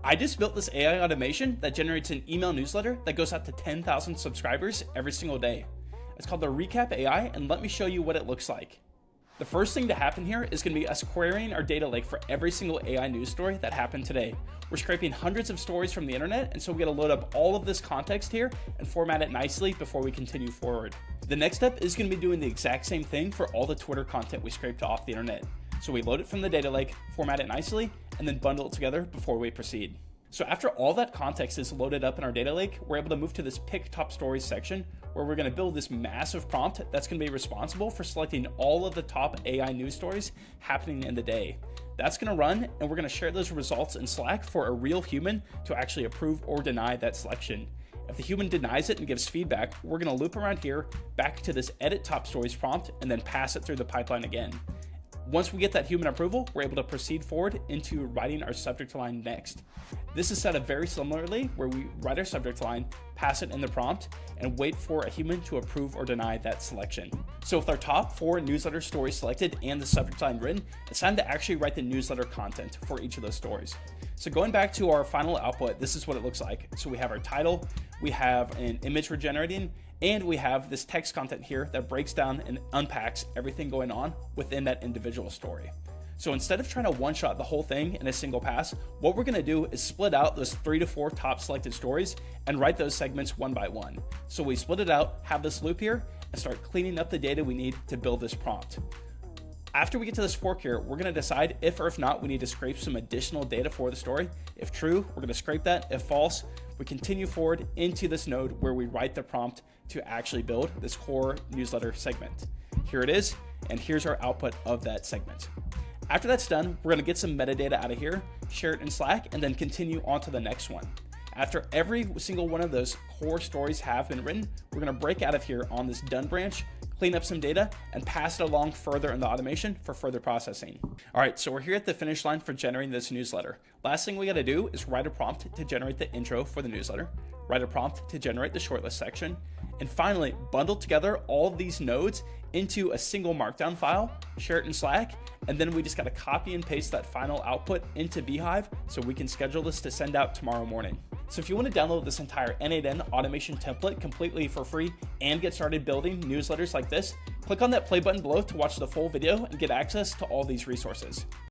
I just built this AI automation that generates an email newsletter that goes out to 10,000 subscribers every single day. It's called the Recap AI, and let me show you what it looks like. The first thing to happen here is going to be us querying our data lake for every single AI news story that happened today. We're scraping hundreds of stories from the internet, and so we got to load up all of this context here and format it nicely before we continue forward. The next step is going to be doing the exact same thing for all the Twitter content we scraped off the internet. So we load it from the data lake, format it nicely, and then bundle it together before we proceed. So after all that context is loaded up in our data lake, we're able to move to this pick top stories section where we're going to build this massive prompt that's going to be responsible for selecting all of the top AI news stories happening in the day. That's going to run, and we're going to share those results in Slack for a real human to actually approve or deny that selection. If the human denies it and gives feedback, we're going to loop around here back to this edit top stories prompt and then pass it through the pipeline again. Once we get that human approval, we're able to proceed forward into writing our subject line next. This is set up very similarly, where we write our subject line, pass it in the prompt, and wait for a human to approve or deny that selection. So with our top 4 newsletter stories selected and the subject line written, it's time to actually write the newsletter content for each of those stories. So going back to our final output, this is what it looks like. So we have our title, we have an image we're generating, and we have this text content here that breaks down and unpacks everything going on within that individual story. So instead of trying to one-shot the whole thing in a single pass, what we're gonna do is split out those 3 to 4 top selected stories and write those segments one by one. So we split it out, have this loop here, and start cleaning up the data we need to build this prompt. After we get to this fork here, we're gonna decide if or if not we need to scrape some additional data for the story. If true, we're gonna scrape that. If false, we continue forward into this node where we write the prompt to actually build this core newsletter segment. Here it is, and here's our output of that segment. After that's done, we're gonna get some metadata out of here, share it in Slack, and then continue on to the next one. After every single one of those core stories have been written, we're gonna break out of here on this done branch, clean up some data, and pass it along further in the automation for further processing. All right, so we're here at the finish line for generating this newsletter. Last thing we gotta do is write a prompt to generate the intro for the newsletter, write a prompt to generate the shortlist section, and finally bundle together all of these nodes into a single markdown file, share it in Slack, and then we just gotta copy and paste that final output into Beehive so we can schedule this to send out tomorrow morning. So if you want to download this entire N8N automation template completely for free and get started building newsletters like this, click on that play button below to watch the full video and get access to all these resources.